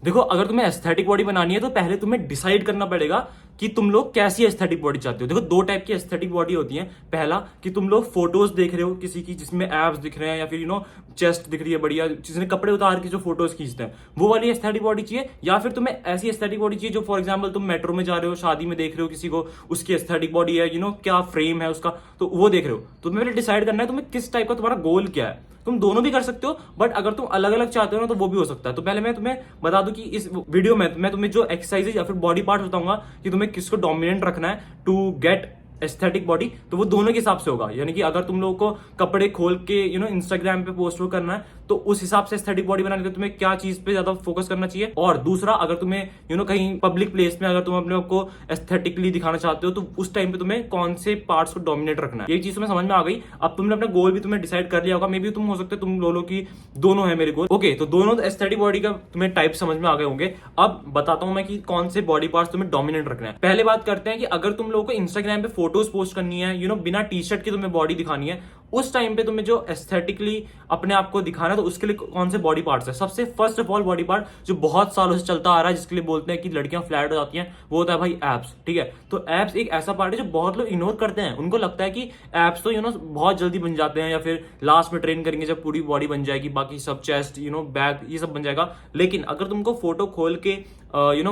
देखो, अगर तुम्हें एस्थेटिक बॉडी बनानी है तो पहले तुम्हें डिसाइड करना पड़ेगा कि तुम लोग कैसी एस्थेटिक बॉडी चाहते हो। देखो, दो टाइप की एस्थेटिक बॉडी होती है। पहला कि तुम लोग फोटोज देख रहे हो किसी की जिसमें एब्स दिख रहे हैं या फिर चेस्ट दिख रही है बढ़िया, जिसने कपड़े उतार के जो फोटोज खींचते हैं, वो वाली एस्थेटिक बॉडी चाहिए। या फिर तुम्हें ऐसी एस्थेटिक बॉडी चाहिए जो फॉर एग्जाम्पल तुम मेट्रो में जा रहे हो, शादी में देख रहे हो किसी को, उसकी एस्थेटिक बॉडी है, क्या फ्रेम है उसका, तो वो देख रहे हो। तो तुम्हें डिसाइड करना है तुम्हें किस टाइप का तुम्हारा गोल क्या है। तुम दोनों भी कर सकते हो, बट अगर तुम अलग अलग चाहते हो ना तो वो भी हो सकता है। तो पहले मैं तुम्हें बता दूं कि इस वीडियो में मैं तुम्हें जो एक्सरसाइजेज या फिर बॉडी पार्ट बताऊंगा कि तुम्हें किसको डोमिनेंट रखना है टू गेट एस्थेटिक बॉडी, तो वो दोनों के हिसाब से होगा। यानी कि अगर तुम लोगों को कपड़े खोल के इंस्टाग्राम पे पोस्ट करना है तो उस हिसाब से एस्थेटिक बॉडी बनाने के लिए तुम्हें क्या चीज पे ज्यादा फोकस करना चाहिए। और दूसरा, अगर तुम्हें कहीं पब्लिक प्लेस में अगर तुम अपने आप को एस्थेटिकली दिखाना चाहते हो तो उस टाइम पे तुम्हें कौन से पार्ट्स को डोमिनेट रखना है। ये चीज तुम्हें समझ में आ गई। अब तुमने अपना गोल भी तुम्हें डिसाइड कर लिया होगा। मे बी तुम हो सकते हो तुम लोगों की दोनों है मेरे गोल। ओके, तो दोनों एस्थेटिक बॉडी का तुम्हें टाइप समझ में आ गए होंगे। अब बताता हूं मैं कि कौन से बॉडी पार्ट्स तुम्हें डोमिनेट रखना है। पहले बात करते हैं कि अगर तुम लोगों को इंस्टाग्राम पे फोटोज पोस्ट करनी है, बिना टी शर्ट की तुम्हें बॉडी दिखानी है, उस टाइम पे तुम्हें जो एस्थेटिकली अपने आप को दिखाना है तो उसके लिए कौन से बॉडी पार्ट्स है। सबसे first of all body part जो बहुत सालों से चलता आ रहा है, जिसके लिए बोलते हैं कि लड़कियां फ्लैट हो जाती हैं, वो होता है भाई एब्स। ठीक है, तो एब्स एक ऐसा पार्ट है जो बहुत लोग इग्नोर करते हैं। उनको लगता है कि एब्स तो बहुत जल्दी बन जाते हैं या फिर लास्ट में ट्रेन करेंगे जब पूरी बॉडी बन जाएगी, बाकी सब चेस्ट बैक ये सब बन जाएगा। लेकिन अगर तुमको फोटो खोल के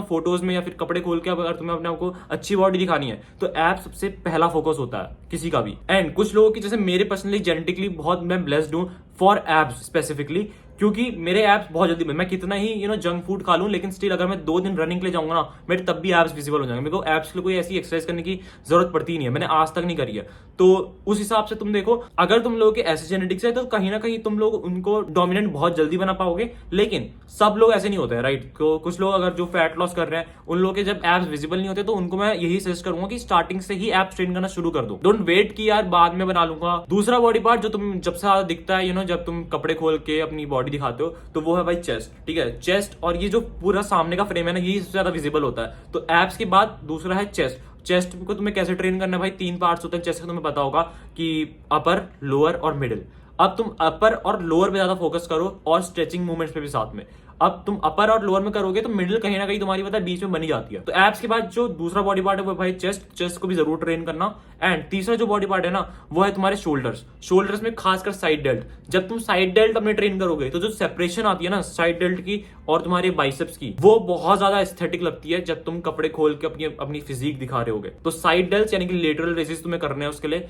फोटोज में या फिर कपड़े खोल के अगर तुम्हें अपने आपको अच्छी बॉडी दिखानी है तो एब्स सबसे पहला फोकस होता है किसी का भी। एंड कुछ लोगों की, जैसे मेरे पर्सनली जेनेटिकली बहुत मैं ब्लेस्ड हूं फॉर एब्स स्पेसिफिकली, क्योंकि मेरे एब्स बहुत जल्दी मैं कितना ही जंक फूड खा लूं, लेकिन स्टिल अगर मैं 2 दिन रनिंग के लिए जाऊंगा ना, मेरे तब भी एब्स विजिबल हो जाएंगे। मेरे को एब्स के लिए कोई ऐसी एक्सरसाइज करने की जरूरत पड़ती नहीं है, मैंने आज तक नहीं करी है। तो उस हिसाब से तुम देखो, अगर तुम लोगों के ऐसे जेनेटिक्स है तो कहीं ना कहीं तुम लोग उनको डोमिनेंट बहुत जल्दी बना पाओगे। लेकिन सब लोग ऐसे नहीं होते हैं, राइट। तो कुछ लोग अगर जो फैट लॉस कर रहे हैं उन लोगों के जब एब्स विजिबल नहीं होते तो उनको मैं यही सजेस्ट करूंगा कि स्टार्टिंग से ही एब्स ट्रेन करना शुरू कर दो। डोंट वेट कि यार बाद में बना लूंगा। दूसरा बॉडी पार्ट जो तुम जब से ज्यादा दिखता है जब तुम कपड़े खोल के अपनी बॉडी दिखाते हो, तो वो है भाई चेस्ट। ठीक है, चेस्ट और ये जो पूरा सामने का फ्रेम है ना, यही सबसे ज्यादा विजिबल होता है। तो एब्स के बाद दूसरा है चेस्ट। चेस्ट को तुम्हें कैसे ट्रेन करना है भाई, 3 पार्ट्स होते हैं चेस्ट के, तुम्हें पता होगा कि अपर, लोअर और मिडिल। अब तुम अपर और लोअर पे ज्यादा फोकस करो और स्ट्रेचिंग मूवमेंट्स पे भी साथ में। अब तुम अपर और लोअर में करोगे तो मिडिल कहीं ना कहीं तुम्हारी पता है बीच में बनी जाती है। तो एब्स के बाद जो दूसरा बॉडी पार्ट है वो भाई चेस्ट को भी जरूर ट्रेन करना। एंड तीसरा जो बॉडी पार्ट है ना, वो है तुम्हारे शोल्डर्स में खासकर साइड डेल्ट। जब तुम साइड डेल्ट अपने ट्रेन करोगे तो जो सेपरेशन आती है ना साइड डेल्ट की और तुम्हारे बाइसेप्स की, वो बहुत ज्यादा एस्थेटिक लगती है जब तुम कपड़े खोल के अपनी फिजिक दिखा रहे होगे। तो साइड डेल्ट यानी कि लेटरल रेजेस तुम्हें करने हैं, उसके लिए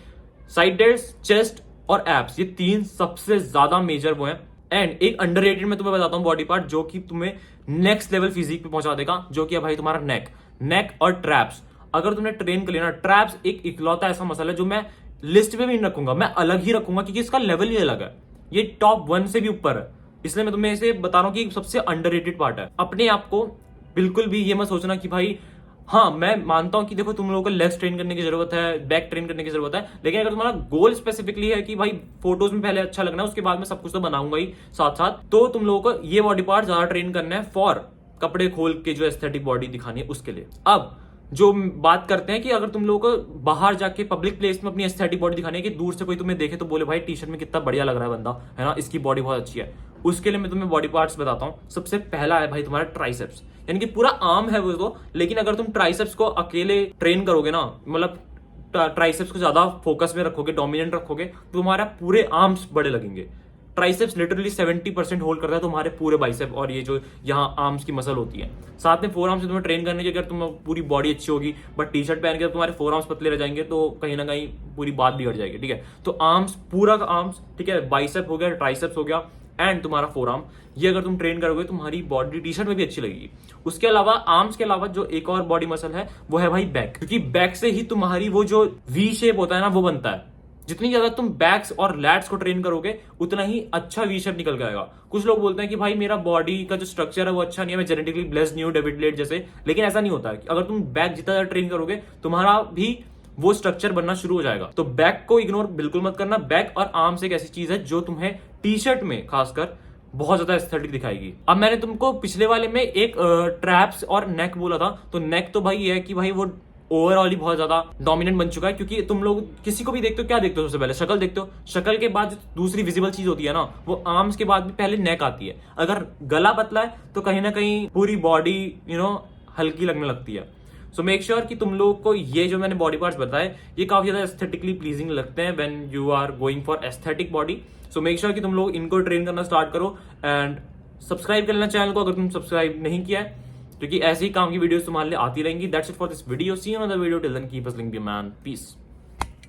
साइड डेल्ट, चेस्ट और एब्स, ये 3 सबसे ज्यादा मेजर वो है। एंड एक अंडररेटेड मैं तुम्हें बताता हूं बॉडी पार्ट जो कि तुम्हें नेक्स्ट लेवल फिजिक पे पहुंचा देगा, जो कि है भाई तुम्हारा नेक और ट्रैप्स। अगर तुमने ट्रेन कर लिया ना, ट्रैप्स एक इकलौता ऐसा मसला है जो मैं लिस्ट में भी नहीं रखूंगा, मैं अलग ही रखूंगा क्योंकि इसका लेवल ही अलग है। ये टॉप 1 से भी ऊपर है, इसलिए मैं तुम्हें इसे बता रहा हूं कि सबसे अंडररेटेड पार्ट है। अपने आप को बिल्कुल भी ये मत सोचना कि भाई, हाँ मैं मानता हूं कि देखो तुम लोगों को लेग्स ट्रेन करने की जरूरत है, बैक ट्रेन करने की जरूरत है, लेकिन अगर तुम्हारा गोल स्पेसिफिकली है कि भाई फोटोज में पहले अच्छा लगना है, उसके बाद में सब कुछ तो बनाऊंगा ही साथ साथ, तो तुम लोगों को ये बॉडी पार्ट ज्यादा ट्रेन करना है फॉर कपड़े खोल के जो एस्थेटिक बॉडी दिखानी है उसके लिए। अब जो बात करते हैं कि अगर तुम लोगों को बाहर जाके पब्लिक प्लेस में अपनी एस्थेटिक बॉडी दिखानी है कि दूर से कोई तुम्हें देखे तो बोले भाई टी शर्ट में कितना बढ़िया लग रहा है बंदा, है ना, इसकी बॉडी बहुत अच्छी है, उसके लिए मैं तुम्हें बॉडी पार्ट्स बताता हूं। सबसे पहला है भाई तुम्हारा ट्राइसेप्स, यानी कि पूरा आर्म है वो तो, लेकिन अगर तुम ट्राइसेप्स को अकेले ट्रेन करोगे ना, मतलब ट्राइसेप्स को ज्यादा फोकस में रखोगे, डोमिनेंट रखोगे, तो तुम्हारा पूरे आर्म्स बड़े लगेंगे। ट्राइसेप्स लिटरली 70% होल्ड करता है तुम्हारे पूरे बाइसेप और ये जो यहाँ आर्म्स की मसल होती है। साथ में फोर आर्म्स से तुम्हें ट्रेन करने की, अगर तुम पूरी बॉडी अच्छी होगी बट टी शर्ट पहन के तुम्हारे फोर आर्म्स पतले रह जाएंगे तो कहीं ना कहीं पूरी बात बिगड़ जाएगी। ठीक है, तो आर्म्स, पूरा का आर्म्स, ठीक है, बाइसेप हो गया, ट्राइसेप्स हो गया एंड तुम्हारा फोर आर्म, ये अगर तुम ट्रेन करोगे तुम्हारी बॉडी टी शर्ट में भी अच्छी लगेगी। उसके अलावा आर्म्स के अलावा जो एक और बॉडी मसल है वो है भाई बैक, क्योंकि बैक से ही तुम्हारी वो जो वी शेप होता है ना वो बनता है। जितनी ज्यादा तुम बैक्स और लैट्स को ट्रेन करोगे उतना ही अच्छा वी शेप निकल जाएगा। कुछ लोग बोलते हैं कि भाई मेरा बॉडी का जो स्ट्रक्चर है वो अच्छा नहीं है, मैं जेनेटिकली ब्लेस्ड नहीं हूं डेविड लेट जैसे, लेकिन ऐसा नहीं होता है। अगर तुम बैक जितना ज्यादा ट्रेन करोगे तुम्हारा भी वो स्ट्रक्चर बनना शुरू हो जाएगा। तो बैक को इग्नोर बिल्कुल मत करना। बैक और आर्म्स एक ऐसी चीज है जो तुम्हें टी शर्ट में खासकर बहुत ज्यादा एस्थेटिक दिखाएगी। अब मैंने तुमको पिछले वाले में एक ट्रैप्स और नेक बोला था, तो नेक तो भाई ये है कि भाई वो ओवरऑल ही बहुत ज्यादा डोमिनेंट बन चुका है, क्योंकि तुम लोग किसी को भी देखते हो, क्या देखते हो सबसे पहले? शक्ल देखते हो। शक्ल के बाद जो दूसरी विजिबल चीज होती है ना, वो आर्म्स के बाद भी पहले नेक आती है। अगर गला पतला है तो कहीं ना कहीं पूरी बॉडी हल्की लगने लगती है। सो मेक श्योर कि तुम लोग को ये जो मैंने बॉडी पार्ट्स बताए ये काफी ज्यादा एस्थेटिकली प्लीजिंग लगते हैं when you are going for aesthetic body. So make sure कि तुम लोग इनको ट्रेन करना स्टार्ट करो एंड सब्सक्राइब कर लेना चैनल को अगर तुम सब्सक्राइब नहीं किया है, क्योंकि ऐसे ही काम की वीडियोस तुम्हारे लिए आती रहेंगी। That's it for this video, see you in another video, till then keep hustling be man, piece.